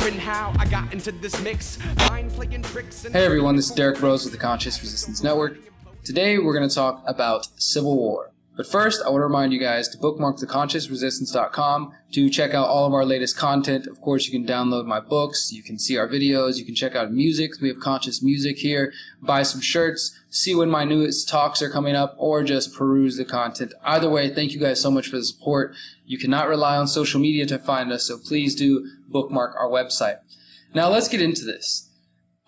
wondering how I got into this mix. Mind playing tricks. Hey everyone, this is Derrick Broze with the Conscious Resistance Network. Today we're going to talk about civil war. But first, I want to remind you guys to bookmark theconsciousresistance.com to check out all of our latest content. Of course, you can download my books, you can see our videos, you can check out music. We have conscious music here. Buy some shirts, see when my newest talks are coming up, or just peruse the content. Either way, thank you guys so much for the support. You cannot rely on social media to find us, so please do bookmark our website. Now let's get into this.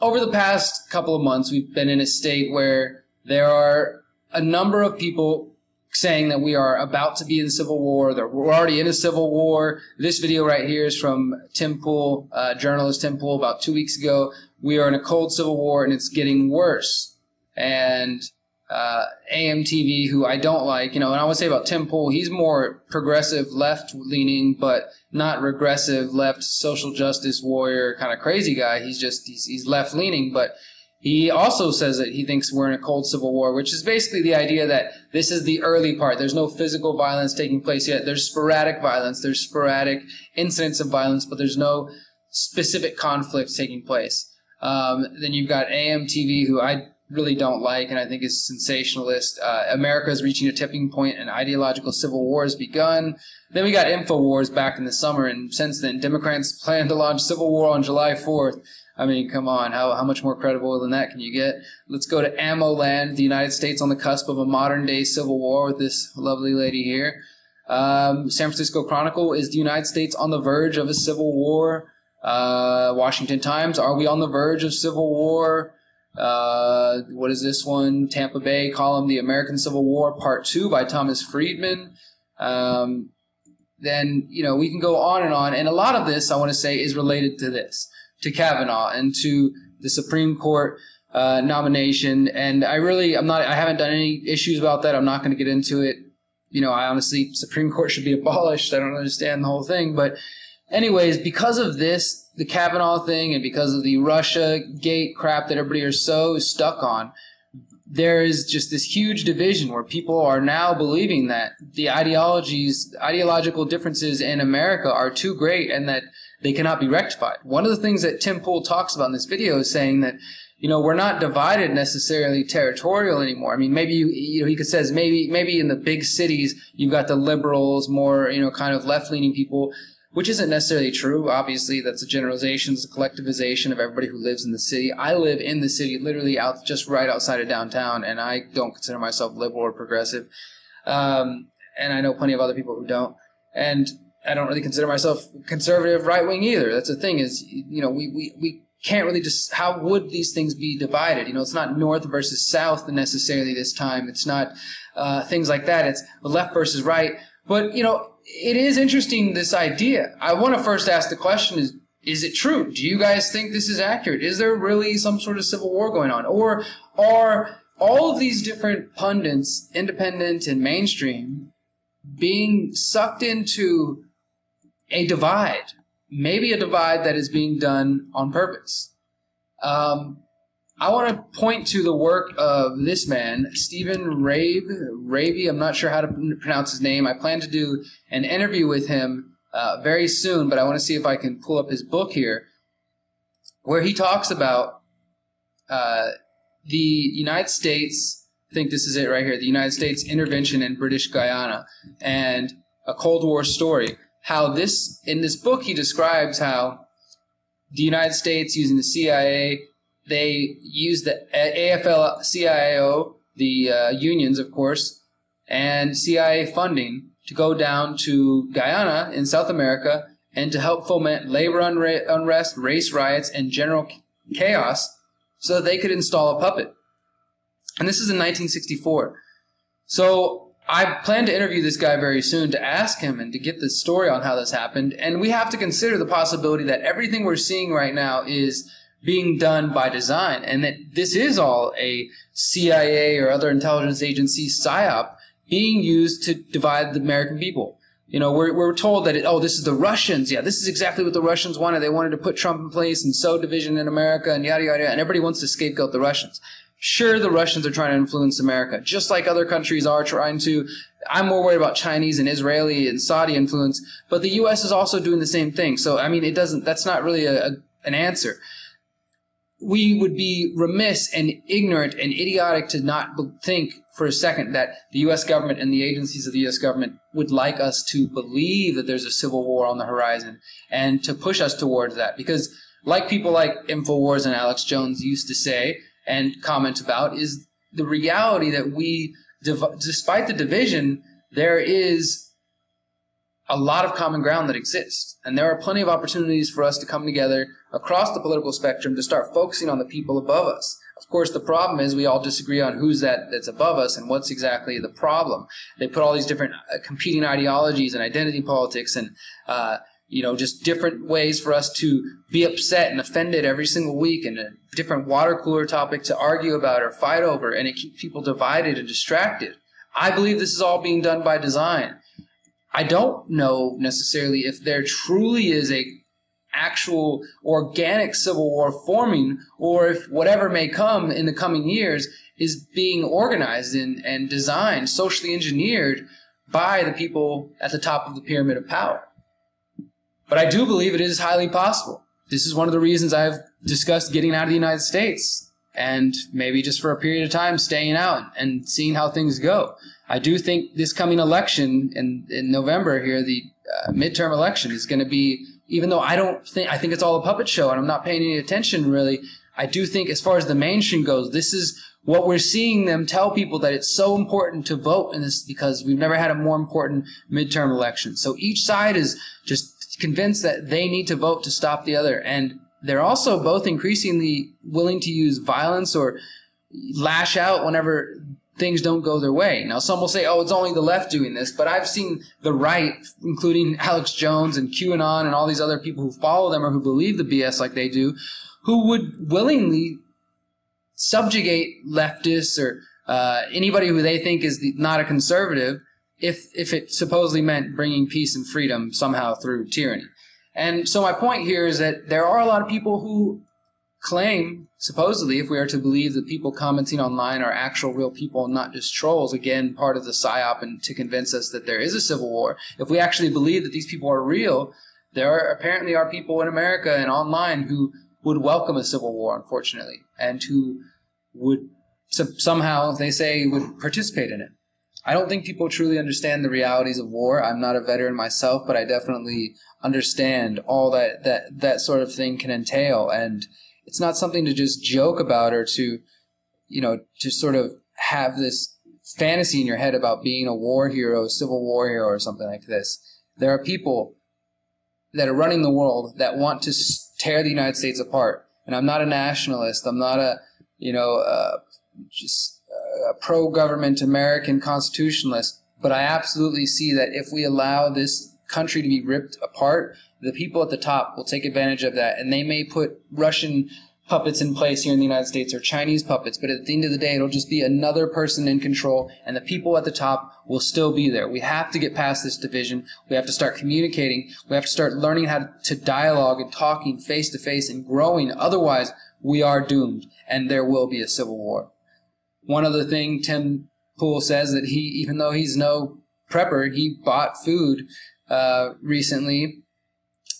Over the past couple of months, we've been in a state where there are a number of people saying that we are about to be in civil war, that we're already in a civil war. This video right here is from Tim Pool, journalist Tim Pool, about 2 weeks ago. We are in a cold civil war and it's getting worse. And AMTV, who I don't like, and I would say about Tim Pool, he's more progressive left-leaning, but not regressive left social justice warrior kind of crazy guy. He's left-leaning, but he also says that he thinks we're in a cold civil war, which is basically the idea that this is the early part. There's no physical violence taking place yet. There's sporadic violence. There's sporadic incidents of violence, but there's no specific conflict taking place. Then you've got AMTV, who I really don't like and I think is sensationalist. America is reaching a tipping point and ideological civil war has begun. Then we got InfoWars back in the summer, and since then, Democrats plan to launch civil war on July 4th. I mean, come on, how much more credible than that can you get? Let's go to Ammo Land, the United States on the cusp of a modern-day civil war with this lovely lady here. San Francisco Chronicle, is the United States on the verge of a civil war? Washington Times, are we on the verge of civil war? What is this one? Tampa Bay column, The American Civil War, Part 2 by Thomas Friedman. Then, we can go on, and a lot of this, I want to say, is related to this, to Kavanaugh and to the Supreme Court nomination. And I haven't done any issues about that. I'm not going to get into it. I honestly, Supreme Court should be abolished. I don't understand the whole thing. But anyways, because of this, the Kavanaugh thing, and because of the Russia gate crap that everybody is so stuck on, there is just this huge division where people are now believing that the ideological differences in America are too great and that they cannot be rectified. One of the things that Tim Pool talks about in this video is saying that, we're not divided necessarily territorial anymore. I mean, maybe he says maybe in the big cities you've got the liberals, more, kind of left-leaning people, which isn't necessarily true. Obviously, that's a generalization, it's a collectivization of everybody who lives in the city. I live in the city, literally just right outside of downtown, and I don't consider myself liberal or progressive. And I know plenty of other people who don't. And I don't really consider myself conservative right-wing either. That's the thing is, we can't really just, how would these things be divided? It's not north versus south necessarily this time. It's not things like that. It's left versus right. But, it is interesting, this idea. I want to first ask the question is it true? Do you guys think this is accurate? Is there really some sort of civil war going on? Or are all of these different pundits, independent and mainstream, being sucked into a divide, maybe a divide that is being done on purpose? I want to point to the work of this man, Stephen Raby. I'm not sure how to pronounce his name. I plan to do an interview with him very soon, but I want to see if I can pull up his book here, where he talks about the United States. I think this is it right here, the United States intervention in British Guiana and a Cold War story. In this book, he describes how the United States, using the CIA, they used the AFL-CIO, the unions, of course, and CIA funding to go down to Guyana in South America and to help foment labor unrest, race riots, and general chaos so that they could install a puppet. And this is in 1964. So I plan to interview this guy very soon to ask him and to get the story on how this happened. And we have to consider the possibility that everything we're seeing right now is being done by design, and that this is all a CIA or other intelligence agency psyop being used to divide the American people. We're told that, this is the Russians. Yeah, this is exactly what the Russians wanted. They wanted to put Trump in place and sow division in America and yada, yada, yada, and everybody wants to scapegoat the Russians. Sure, the Russians are trying to influence America, just like other countries are trying to. I'm more worried about Chinese and Israeli and Saudi influence, but the U.S. is also doing the same thing. So, I mean, that's not really an answer. We would be remiss and ignorant and idiotic to not think for a second that the U.S. government and the agencies of the U.S. government would like us to believe that there's a civil war on the horizon and to push us towards that. Because like people like InfoWars and Alex Jones used to say and comment about, is the reality that we, despite the division, there is a lot of common ground that exists. And there are plenty of opportunities for us to come together across the political spectrum to start focusing on the people above us. Of course, the problem is we all disagree on who's that's above us and what's exactly the problem. They put all these different competing ideologies and identity politics and just different ways for us to be upset and offended every single week, and a different water cooler topic to argue about or fight over, and it keeps people divided and distracted. I believe this is all being done by design. I don't know necessarily if there truly is a actual organic civil war forming, or if whatever may come in the coming years is being organized and designed, socially engineered by the people at the top of the pyramid of power. But I do believe it is highly possible. This is one of the reasons I've discussed getting out of the United States and maybe just for a period of time staying out and seeing how things go. I do think this coming election in November here, the midterm election, is going to be, even though I think it's all a puppet show and I'm not paying any attention really, I do think as far as the mainstream goes, this is what we're seeing them tell people, that it's so important to vote in this because we've never had a more important midterm election. So each side is just convinced that they need to vote to stop the other. And they're also both increasingly willing to use violence or lash out whenever things don't go their way. Now, some will say, oh, it's only the left doing this, but I've seen the right, including Alex Jones and QAnon and all these other people who follow them or who believe the BS like they do, who would willingly subjugate leftists or anybody who they think is not a conservative if it supposedly meant bringing peace and freedom somehow through tyranny. And so my point here is that there are a lot of people who claim, supposedly, if we are to believe that people commenting online are actual real people and not just trolls, again, part of the psyop and to convince us that there is a civil war, if we actually believe that these people are real, there apparently are people in America and online who would welcome a civil war, unfortunately, and who would somehow, they say, would participate in it. I don't think people truly understand the realities of war. I'm not a veteran myself, but I definitely understand all that sort of thing can entail, and it's not something to just joke about or to sort of have this fantasy in your head about being a war hero, civil war hero, or something like this. There are people that are running the world that want to tear the United States apart. And I'm not a nationalist. I'm not a pro-government American constitutionalist. But I absolutely see that if we allow this country to be ripped apart, the people at the top will take advantage of that, and they may put Russian puppets in place here in the United States or Chinese puppets, but at the end of the day, it'll just be another person in control, and the people at the top will still be there. We have to get past this division. We have to start communicating. We have to start learning how to dialogue and talking face to face and growing. Otherwise, we are doomed, and there will be a civil war. One other thing, Tim Pool says that even though he's no prepper, he bought food recently,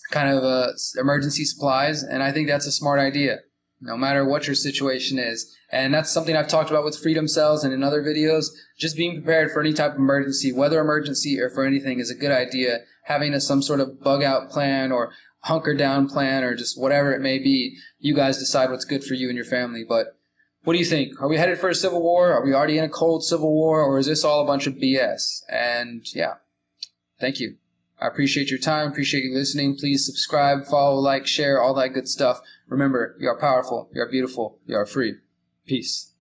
kind of emergency supplies, and I think that's a smart idea, no matter what your situation is. And that's something I've talked about with Freedom Cells and in other videos. Just being prepared for any type of emergency, whether emergency or for anything, is a good idea. Having some sort of bug out plan or hunker down plan or just whatever it may be, you guys decide what's good for you and your family. But what do you think? Are we headed for a civil war? Are we already in a cold civil war? Or is this all a bunch of BS? And yeah, thank you. I appreciate your time, appreciate you listening. Please subscribe, follow, like, share, all that good stuff. Remember, you are powerful, you are beautiful, you are free. Peace.